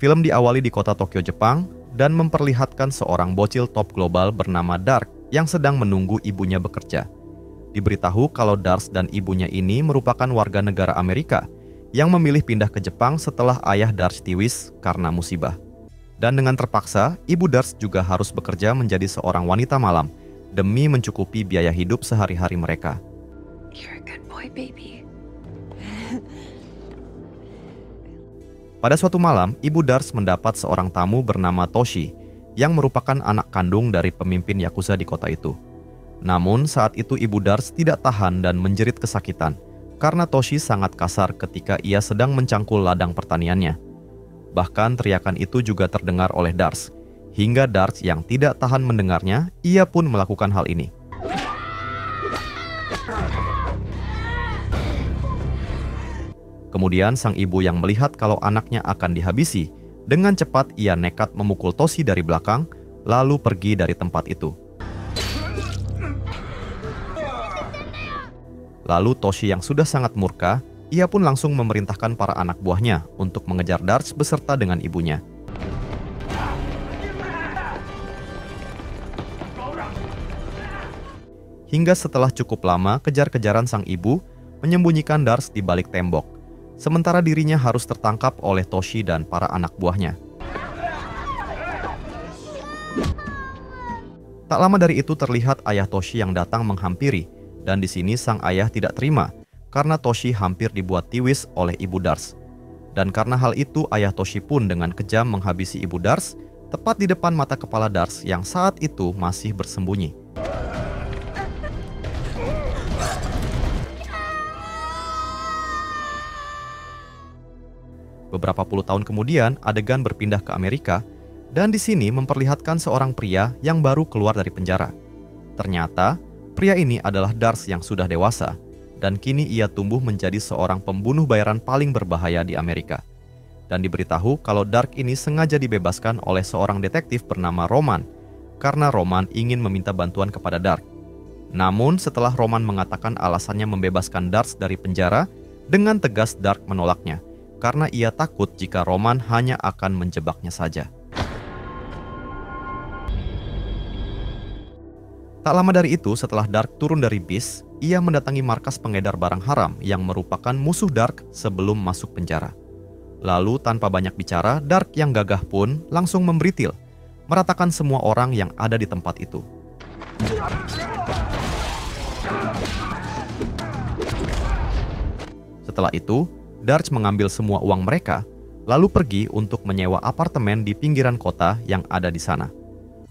Film diawali di kota Tokyo, Jepang, dan memperlihatkan seorang bocil top global bernama Dark yang sedang menunggu ibunya bekerja. Diberitahu kalau Dark dan ibunya ini merupakan warga negara Amerika yang memilih pindah ke Jepang setelah ayah Dark tiwis karena musibah. Dan dengan terpaksa, ibu Dark juga harus bekerja menjadi seorang wanita malam demi mencukupi biaya hidup sehari-hari mereka. You're a good boy, baby. Pada suatu malam, Ibu Dars mendapat seorang tamu bernama Toshi yang merupakan anak kandung dari pemimpin Yakuza di kota itu. Namun saat itu Ibu Dars tidak tahan dan menjerit kesakitan karena Toshi sangat kasar ketika ia sedang mencangkul ladang pertaniannya. Bahkan teriakan itu juga terdengar oleh Dars, hingga Dars yang tidak tahan mendengarnya, ia pun melakukan hal ini. Kemudian sang ibu yang melihat kalau anaknya akan dihabisi, dengan cepat ia nekat memukul Toshi dari belakang, lalu pergi dari tempat itu. Lalu Toshi yang sudah sangat murka, ia pun langsung memerintahkan para anak buahnya untuk mengejar Dars beserta dengan ibunya. Hingga setelah cukup lama kejar-kejaran sang ibu menyembunyikan Dars di balik tembok. Sementara dirinya harus tertangkap oleh Toshi dan para anak buahnya. Tak lama dari itu terlihat ayah Toshi yang datang menghampiri, dan di sini sang ayah tidak terima karena Toshi hampir dibuat tiwis oleh ibu Dars. Dan karena hal itu ayah Toshi pun dengan kejam menghabisi ibu Dars tepat di depan mata kepala Dars yang saat itu masih bersembunyi. Beberapa puluh tahun kemudian, adegan berpindah ke Amerika, dan di sini memperlihatkan seorang pria yang baru keluar dari penjara. Ternyata, pria ini adalah Dars yang sudah dewasa, dan kini ia tumbuh menjadi seorang pembunuh bayaran paling berbahaya di Amerika. Dan diberitahu kalau Dark ini sengaja dibebaskan oleh seorang detektif bernama Roman, karena Roman ingin meminta bantuan kepada Dark. Namun setelah Roman mengatakan alasannya membebaskan Dars dari penjara, dengan tegas Dark menolaknya, karena ia takut jika Roman hanya akan menjebaknya saja. Tak lama dari itu, setelah Dark turun dari bis, ia mendatangi markas pengedar barang haram yang merupakan musuh Dark sebelum masuk penjara. Lalu tanpa banyak bicara, Dark yang gagah pun langsung memberitil, meratakan semua orang yang ada di tempat itu. Setelah itu, Dark mengambil semua uang mereka, lalu pergi untuk menyewa apartemen di pinggiran kota yang ada di sana.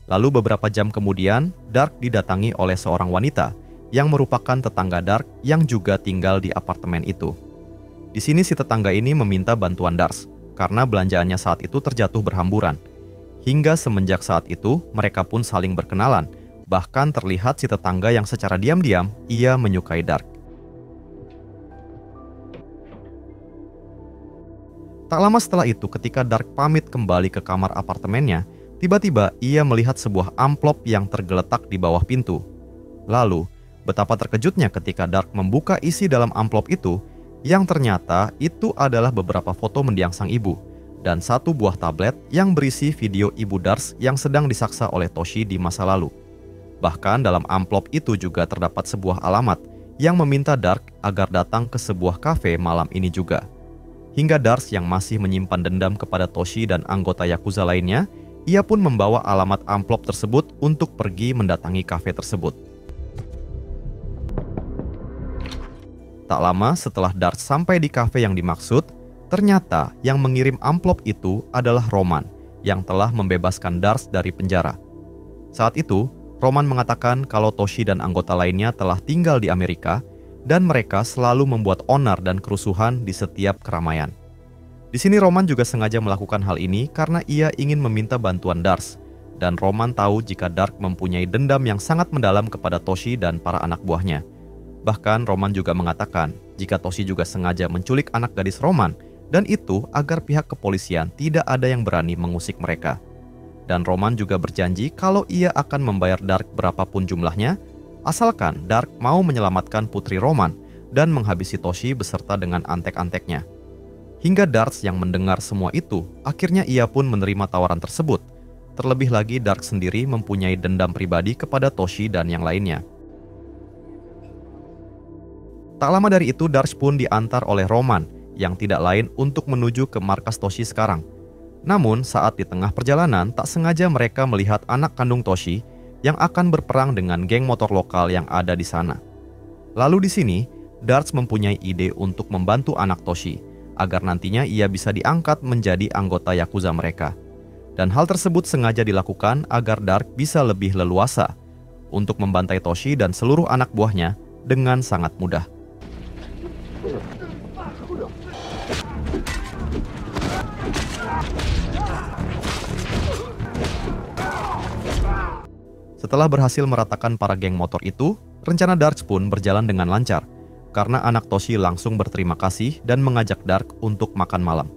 Lalu beberapa jam kemudian, Dark didatangi oleh seorang wanita yang merupakan tetangga Dark yang juga tinggal di apartemen itu. Di sini si tetangga ini meminta bantuan Dark karena belanjaannya saat itu terjatuh berhamburan. Hingga semenjak saat itu, mereka pun saling berkenalan. Bahkan terlihat si tetangga yang secara diam-diam ia menyukai Dark. Tak lama setelah itu, ketika Dark pamit kembali ke kamar apartemennya, tiba-tiba ia melihat sebuah amplop yang tergeletak di bawah pintu. Lalu, betapa terkejutnya ketika Dark membuka isi dalam amplop itu, yang ternyata itu adalah beberapa foto mendiang sang ibu, dan satu buah tablet yang berisi video ibu Dars yang sedang disaksa oleh Toshi di masa lalu. Bahkan dalam amplop itu juga terdapat sebuah alamat yang meminta Dark agar datang ke sebuah kafe malam ini juga. Hingga Dars yang masih menyimpan dendam kepada Toshi dan anggota Yakuza lainnya, ia pun membawa alamat amplop tersebut untuk pergi mendatangi kafe tersebut. Tak lama setelah Dars sampai di kafe yang dimaksud, ternyata yang mengirim amplop itu adalah Roman yang telah membebaskan Dars dari penjara. Saat itu, Roman mengatakan kalau Toshi dan anggota lainnya telah tinggal di Amerika dan mereka selalu membuat onar dan kerusuhan di setiap keramaian. Di sini Roman juga sengaja melakukan hal ini karena ia ingin meminta bantuan Dars, dan Roman tahu jika Dark mempunyai dendam yang sangat mendalam kepada Toshi dan para anak buahnya. Bahkan Roman juga mengatakan jika Toshi juga sengaja menculik anak gadis Roman, dan itu agar pihak kepolisian tidak ada yang berani mengusik mereka. Dan Roman juga berjanji kalau ia akan membayar Dark berapapun jumlahnya, asalkan Dark mau menyelamatkan putri Roman dan menghabisi Toshi beserta dengan antek-anteknya. Hingga Darts yang mendengar semua itu, akhirnya ia pun menerima tawaran tersebut. Terlebih lagi Dark sendiri mempunyai dendam pribadi kepada Toshi dan yang lainnya. Tak lama dari itu Darts pun diantar oleh Roman yang tidak lain untuk menuju ke markas Toshi sekarang. Namun saat di tengah perjalanan tak sengaja mereka melihat anak kandung Toshi yang akan berperang dengan geng motor lokal yang ada di sana. Lalu di sini Darts mempunyai ide untuk membantu anak Toshi agar nantinya ia bisa diangkat menjadi anggota Yakuza mereka. Dan hal tersebut sengaja dilakukan agar Dark bisa lebih leluasa untuk membantai Toshi dan seluruh anak buahnya dengan sangat mudah. Setelah berhasil meratakan para geng motor itu, rencana Dark pun berjalan dengan lancar karena anak Toshi langsung berterima kasih dan mengajak Dark untuk makan malam.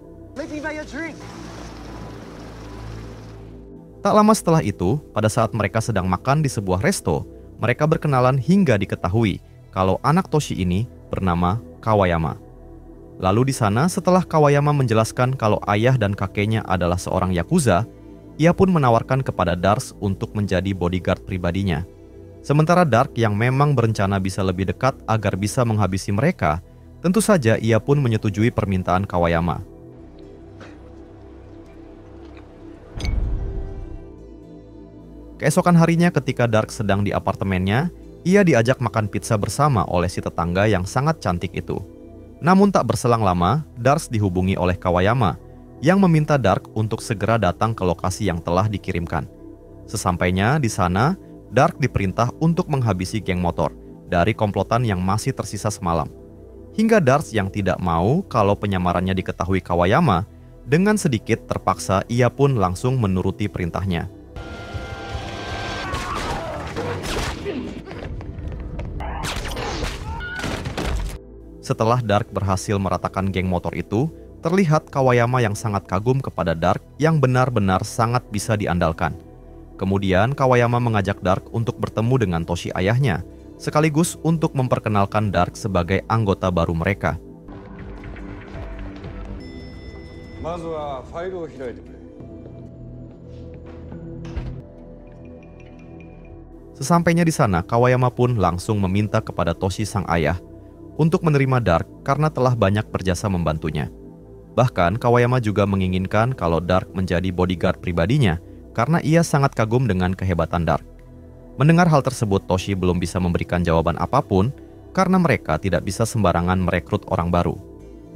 Tak lama setelah itu, pada saat mereka sedang makan di sebuah resto, mereka berkenalan hingga diketahui kalau anak Toshi ini bernama Kawayama. Lalu di sana setelah Kawayama menjelaskan kalau ayah dan kakeknya adalah seorang Yakuza, ia pun menawarkan kepada Dark untuk menjadi bodyguard pribadinya. Sementara Dark yang memang berencana bisa lebih dekat agar bisa menghabisi mereka, tentu saja ia pun menyetujui permintaan Kawayama. Keesokan harinya ketika Dark sedang di apartemennya, ia diajak makan pizza bersama oleh si tetangga yang sangat cantik itu. Namun tak berselang lama, Dark dihubungi oleh Kawayama yang meminta Dark untuk segera datang ke lokasi yang telah dikirimkan. Sesampainya di sana, Dark diperintah untuk menghabisi geng motor dari komplotan yang masih tersisa semalam. Hingga Dark yang tidak mau kalau penyamarannya diketahui Kawayama, dengan sedikit terpaksa ia pun langsung menuruti perintahnya. Setelah Dark berhasil meratakan geng motor itu, terlihat Kawayama yang sangat kagum kepada Dark yang benar-benar sangat bisa diandalkan. Kemudian Kawayama mengajak Dark untuk bertemu dengan Toshi ayahnya, sekaligus untuk memperkenalkan Dark sebagai anggota baru mereka. Sesampainya di sana, Kawayama pun langsung meminta kepada Toshi sang ayah untuk menerima Dark karena telah banyak berjasa membantunya. Bahkan Kawayama juga menginginkan kalau Dark menjadi bodyguard pribadinya karena ia sangat kagum dengan kehebatan Dark. Mendengar hal tersebut, Toshi belum bisa memberikan jawaban apapun karena mereka tidak bisa sembarangan merekrut orang baru.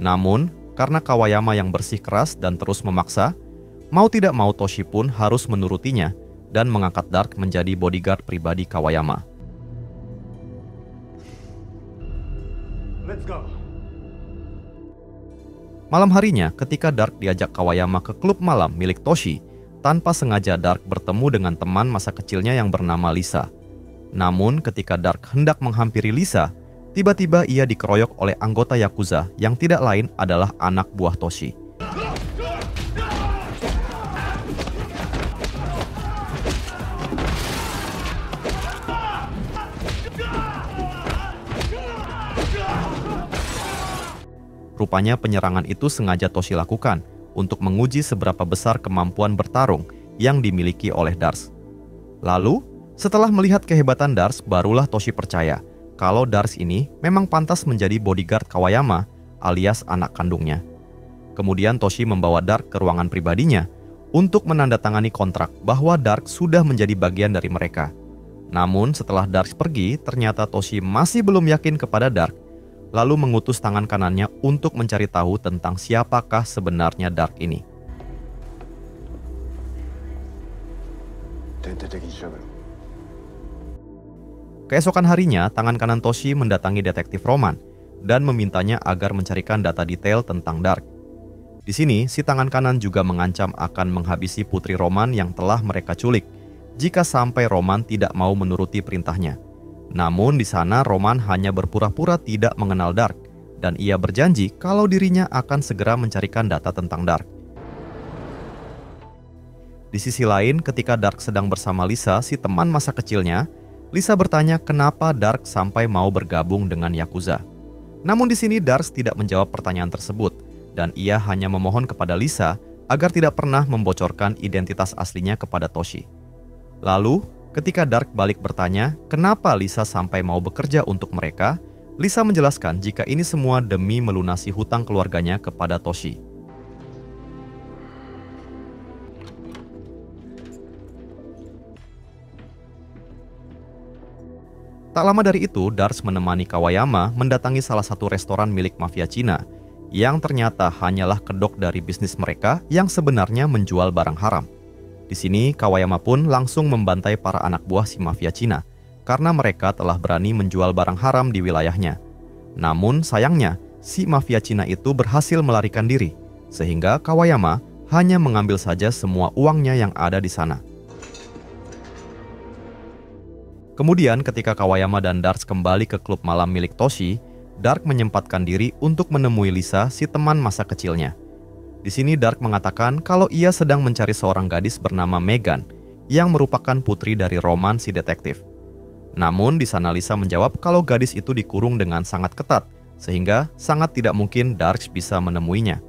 Namun, karena Kawayama yang bersikeras dan terus memaksa, mau tidak mau Toshi pun harus menurutinya dan mengangkat Dark menjadi bodyguard pribadi Kawayama. Let's go. Malam harinya, ketika Dark diajak Kawayama ke klub malam milik Toshi, tanpa sengaja Dark bertemu dengan teman masa kecilnya yang bernama Lisa. Namun ketika Dark hendak menghampiri Lisa, tiba-tiba ia dikeroyok oleh anggota Yakuza yang tidak lain adalah anak buah Toshi. Rupanya penyerangan itu sengaja Toshi lakukan untuk menguji seberapa besar kemampuan bertarung yang dimiliki oleh Dark. Lalu, setelah melihat kehebatan Dark, barulah Toshi percaya kalau Dark ini memang pantas menjadi bodyguard Kawayama alias anak kandungnya. Kemudian Toshi membawa Dark ke ruangan pribadinya untuk menandatangani kontrak bahwa Dark sudah menjadi bagian dari mereka. Namun setelah Dark pergi, ternyata Toshi masih belum yakin kepada Dark, lalu mengutus tangan kanannya untuk mencari tahu tentang siapakah sebenarnya Dark ini. Keesokan harinya, tangan kanan Toshi mendatangi detektif Roman dan memintanya agar mencarikan data detail tentang Dark. Di sini, si tangan kanan juga mengancam akan menghabisi putri Roman yang telah mereka culik jika sampai Roman tidak mau menuruti perintahnya. Namun di sana Roman hanya berpura-pura tidak mengenal Dark dan ia berjanji kalau dirinya akan segera mencarikan data tentang Dark. Di sisi lain, ketika Dark sedang bersama Lisa, si teman masa kecilnya, Lisa bertanya kenapa Dark sampai mau bergabung dengan Yakuza. Namun di sini Dark tidak menjawab pertanyaan tersebut dan ia hanya memohon kepada Lisa agar tidak pernah membocorkan identitas aslinya kepada Toshi. Lalu, ketika Dark balik bertanya kenapa Lisa sampai mau bekerja untuk mereka, Lisa menjelaskan jika ini semua demi melunasi hutang keluarganya kepada Toshi. Tak lama dari itu, Darks menemani Kawayama mendatangi salah satu restoran milik mafia Cina yang ternyata hanyalah kedok dari bisnis mereka yang sebenarnya menjual barang haram. Di sini, Kawayama pun langsung membantai para anak buah si mafia Cina karena mereka telah berani menjual barang haram di wilayahnya. Namun sayangnya, si mafia Cina itu berhasil melarikan diri, sehingga Kawayama hanya mengambil saja semua uangnya yang ada di sana. Kemudian ketika Kawayama dan Darks kembali ke klub malam milik Toshi, Dark menyempatkan diri untuk menemui Lisa, si teman masa kecilnya. Di sini Dark mengatakan kalau ia sedang mencari seorang gadis bernama Megan yang merupakan putri dari Roman si detektif. Namun di sana Lisa menjawab kalau gadis itu dikurung dengan sangat ketat, sehingga sangat tidak mungkin Dark bisa menemuinya.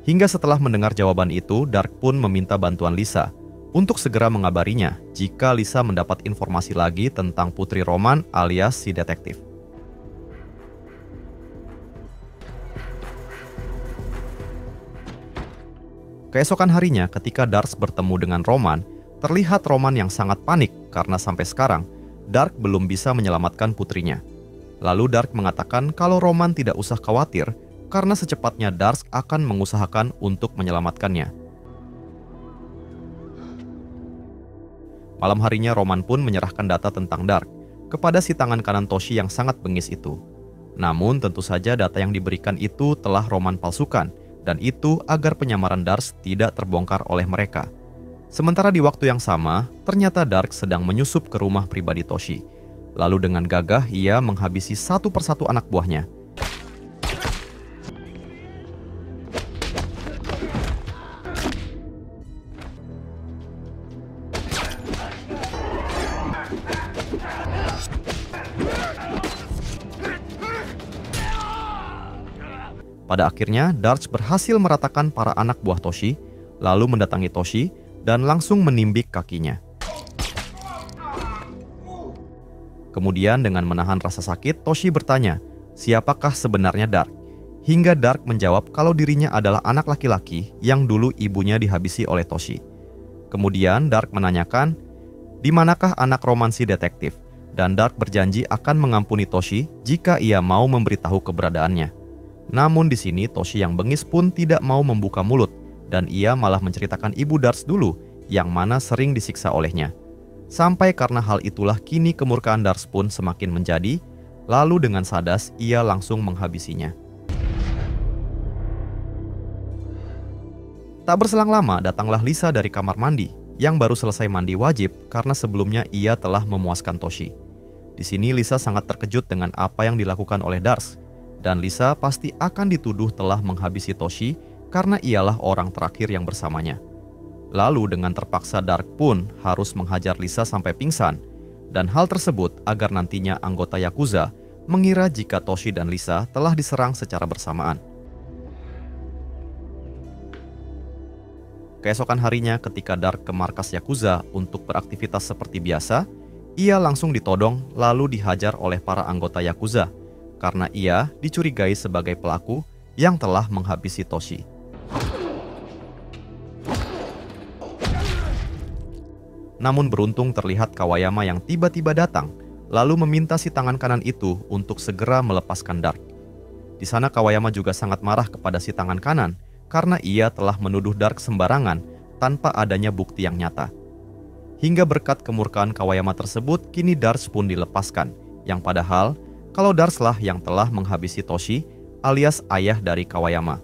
Hingga setelah mendengar jawaban itu, Dark pun meminta bantuan Lisa untuk segera mengabarinya jika Lisa mendapat informasi lagi tentang putri Roman alias si detektif. Keesokan harinya ketika Darks bertemu dengan Roman, terlihat Roman yang sangat panik karena sampai sekarang Dark belum bisa menyelamatkan putrinya. Lalu Dark mengatakan kalau Roman tidak usah khawatir karena secepatnya Darks akan mengusahakan untuk menyelamatkannya. Malam harinya Roman pun menyerahkan data tentang Dark kepada si tangan kanan Toshi yang sangat bengis itu. Namun tentu saja data yang diberikan itu telah Roman palsukan, dan itu agar penyamaran Darks tidak terbongkar oleh mereka. Sementara di waktu yang sama, ternyata Dark sedang menyusup ke rumah pribadi Toshi. Lalu dengan gagah ia menghabisi satu persatu anak buahnya. Pada akhirnya, Darks berhasil meratakan para anak buah Toshi, lalu mendatangi Toshi dan langsung menimbik kakinya. Kemudian dengan menahan rasa sakit, Toshi bertanya, siapakah sebenarnya Dark? Hingga Dark menjawab kalau dirinya adalah anak laki-laki yang dulu ibunya dihabisi oleh Toshi. Kemudian Dark menanyakan, di manakah anak Roman si detektif? Dan Dark berjanji akan mengampuni Toshi jika ia mau memberitahu keberadaannya. Namun di sini Toshi yang bengis pun tidak mau membuka mulut dan ia malah menceritakan ibu Darks dulu yang mana sering disiksa olehnya. Sampai karena hal itulah kini kemurkaan Darks pun semakin menjadi, lalu dengan sadas ia langsung menghabisinya. Tak berselang lama datanglah Lisa dari kamar mandi yang baru selesai mandi wajib karena sebelumnya ia telah memuaskan Toshi. Di sini Lisa sangat terkejut dengan apa yang dilakukan oleh Darks. Dan Lisa pasti akan dituduh telah menghabisi Toshi karena ialah orang terakhir yang bersamanya. Lalu dengan terpaksa Dark pun harus menghajar Lisa sampai pingsan. Dan hal tersebut agar nantinya anggota Yakuza mengira jika Toshi dan Lisa telah diserang secara bersamaan. Keesokan harinya ketika Dark ke markas Yakuza untuk beraktivitas seperti biasa, ia langsung ditodong lalu dihajar oleh para anggota Yakuza karena ia dicurigai sebagai pelaku yang telah menghabisi Toshi. Namun beruntung terlihat Kawayama yang tiba-tiba datang, lalu meminta si tangan kanan itu untuk segera melepaskan Dark. Di sana Kawayama juga sangat marah kepada si tangan kanan karena ia telah menuduh Dark sembarangan tanpa adanya bukti yang nyata. Hingga berkat kemurkaan Kawayama tersebut, kini Dark pun dilepaskan, yang padahal kalau Darks lah yang telah menghabisi Toshi alias ayah dari Kawayama.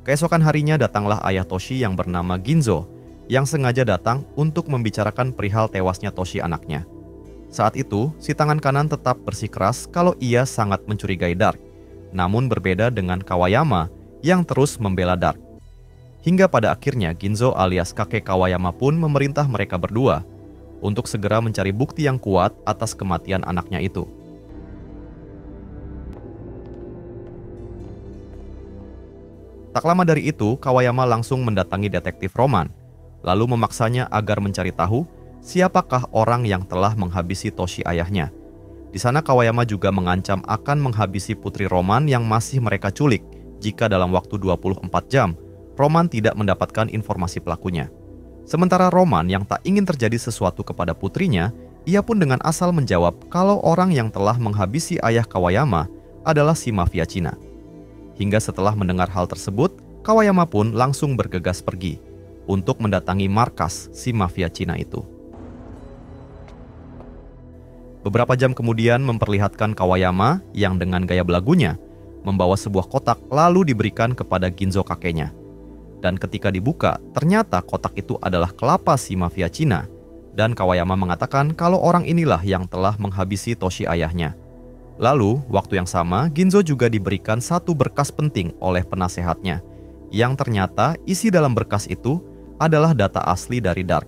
Keesokan harinya datanglah ayah Toshi yang bernama Ginzo yang sengaja datang untuk membicarakan perihal tewasnya Toshi anaknya. Saat itu, si tangan kanan tetap bersikeras kalau ia sangat mencurigai Dark, namun berbeda dengan Kawayama yang terus membela Dark. Hingga pada akhirnya Ginzo alias kakek Kawayama pun memerintah mereka berdua untuk segera mencari bukti yang kuat atas kematian anaknya itu. Tak lama dari itu, Kawayama langsung mendatangi detektif Roman, lalu memaksanya agar mencari tahu siapakah orang yang telah menghabisi Toshi ayahnya. Di sana Kawayama juga mengancam akan menghabisi putri Roman yang masih mereka culik jika dalam waktu 24 jam Roman tidak mendapatkan informasi pelakunya. Sementara Roman yang tak ingin terjadi sesuatu kepada putrinya, ia pun dengan asal menjawab kalau orang yang telah menghabisi ayah Kawayama adalah si mafia Cina. Hingga setelah mendengar hal tersebut, Kawayama pun langsung bergegas pergi untuk mendatangi markas si mafia Cina itu. Beberapa jam kemudian memperlihatkan Kawayama yang dengan gaya belagunya membawa sebuah kotak lalu diberikan kepada Ginzo kakeknya. Dan ketika dibuka, ternyata kotak itu adalah kelapa si mafia Cina. Dan Kawayama mengatakan kalau orang inilah yang telah menghabisi Toshi ayahnya. Lalu, waktu yang sama, Ginzo juga diberikan satu berkas penting oleh penasehatnya, yang ternyata isi dalam berkas itu adalah data asli dari Dark.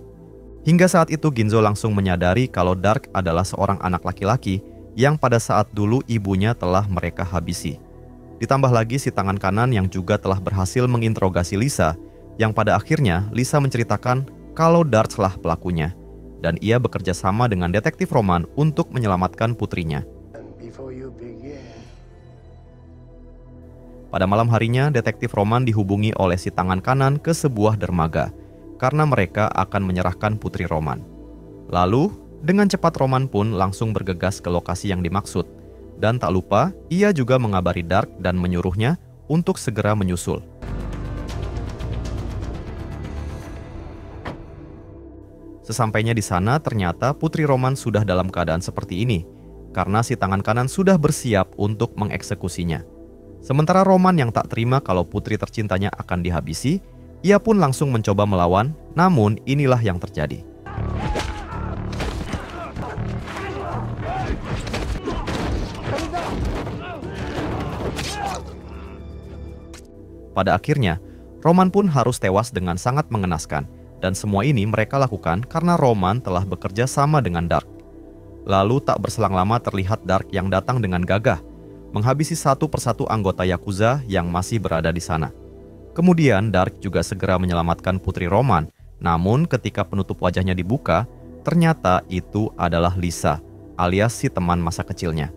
Hingga saat itu Ginzo langsung menyadari kalau Dark adalah seorang anak laki-laki yang pada saat dulu ibunya telah mereka habisi. Ditambah lagi si tangan kanan yang juga telah berhasil menginterogasi Lisa, yang pada akhirnya Lisa menceritakan kalau Dark lah pelakunya, dan ia bekerja sama dengan detektif Roman untuk menyelamatkan putrinya. Pada malam harinya, detektif Roman dihubungi oleh si tangan kanan ke sebuah dermaga, karena mereka akan menyerahkan putri Roman. Lalu, dengan cepat Roman pun langsung bergegas ke lokasi yang dimaksud, dan tak lupa, ia juga mengabari Dark dan menyuruhnya untuk segera menyusul. Sesampainya di sana, ternyata putri Roman sudah dalam keadaan seperti ini, karena si tangan kanan sudah bersiap untuk mengeksekusinya. Sementara Roman yang tak terima kalau putri tercintanya akan dihabisi, ia pun langsung mencoba melawan, namun inilah yang terjadi. Pada akhirnya, Roman pun harus tewas dengan sangat mengenaskan, dan semua ini mereka lakukan karena Roman telah bekerja sama dengan Dark. Lalu tak berselang lama terlihat Dark yang datang dengan gagah, menghabisi satu persatu anggota Yakuza yang masih berada di sana. Kemudian Dark juga segera menyelamatkan putri Roman, namun ketika penutup wajahnya dibuka, ternyata itu adalah Lisa, alias si teman masa kecilnya.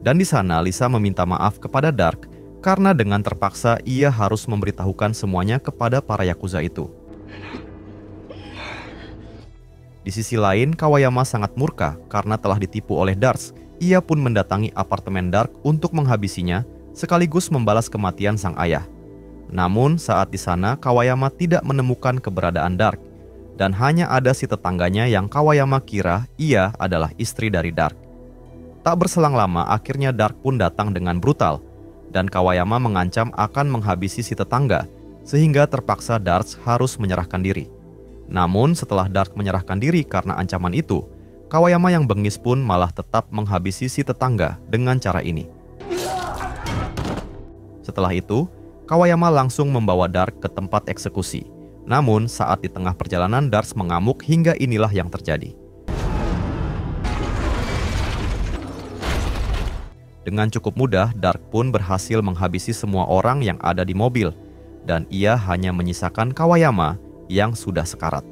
Dan di sana Lisa meminta maaf kepada Dark karena dengan terpaksa ia harus memberitahukan semuanya kepada para Yakuza itu. Di sisi lain, Kawayama sangat murka karena telah ditipu oleh Dark. Ia pun mendatangi apartemen Dark untuk menghabisinya, sekaligus membalas kematian sang ayah. Namun saat di sana, Kawayama tidak menemukan keberadaan Dark, dan hanya ada si tetangganya yang Kawayama kira ia adalah istri dari Dark. Tak berselang lama, akhirnya Dark pun datang dengan brutal, dan Kawayama mengancam akan menghabisi si tetangga, sehingga terpaksa Dark harus menyerahkan diri. Namun setelah Dark menyerahkan diri karena ancaman itu, Kawayama yang bengis pun malah tetap menghabisi si tetangga dengan cara ini. Setelah itu, Kawayama langsung membawa Dark ke tempat eksekusi. Namun saat di tengah perjalanan Dark mengamuk hingga inilah yang terjadi. Dengan cukup mudah, Dark pun berhasil menghabisi semua orang yang ada di mobil, dan ia hanya menyisakan Kawayama yang sudah sekarat.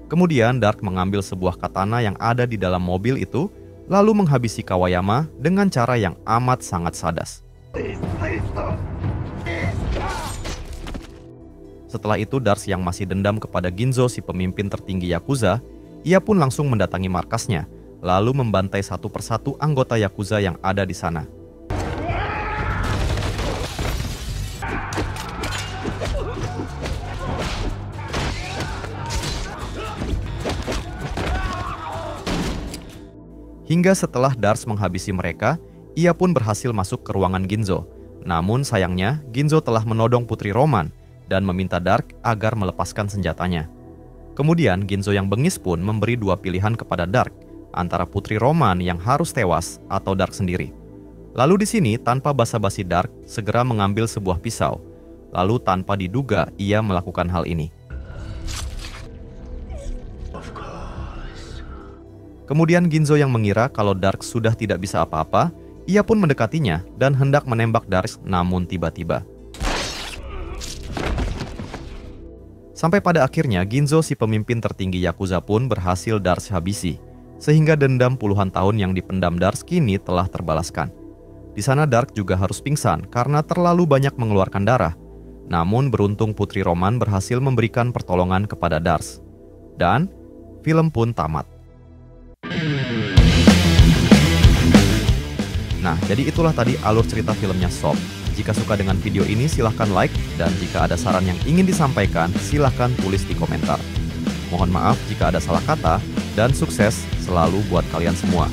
Kemudian Dark mengambil sebuah katana yang ada di dalam mobil itu, lalu menghabisi Kawayama dengan cara yang amat sangat sadas. Setelah itu Dark yang masih dendam kepada Ginzo si pemimpin tertinggi Yakuza, ia pun langsung mendatangi markasnya, lalu membantai satu persatu anggota Yakuza yang ada di sana. Hingga setelah Dark menghabisi mereka, ia pun berhasil masuk ke ruangan Ginzo. Namun sayangnya, Ginzo telah menodong putri Roman dan meminta Dark agar melepaskan senjatanya. Kemudian Ginzo yang bengis pun memberi dua pilihan kepada Dark, antara putri Roman yang harus tewas atau Dark sendiri. Lalu di sini tanpa basa-basi Dark segera mengambil sebuah pisau. Lalu tanpa diduga ia melakukan hal ini. Kemudian Ginzo yang mengira kalau Dark sudah tidak bisa apa-apa, ia pun mendekatinya dan hendak menembak Dark, namun tiba-tiba Sampai pada akhirnya Ginzo si pemimpin tertinggi Yakuza pun berhasil Darsh habisi, sehingga dendam puluhan tahun yang dipendam Darsh kini telah terbalaskan. Di sana Dark juga harus pingsan karena terlalu banyak mengeluarkan darah. Namun beruntung Putri Roman berhasil memberikan pertolongan kepada Darsh. Dan film pun tamat. Nah, jadi itulah tadi alur cerita filmnya Sob. Jika suka dengan video ini silahkan like, dan jika ada saran yang ingin disampaikan silahkan tulis di komentar. Mohon maaf jika ada salah kata, dan sukses selalu buat kalian semua.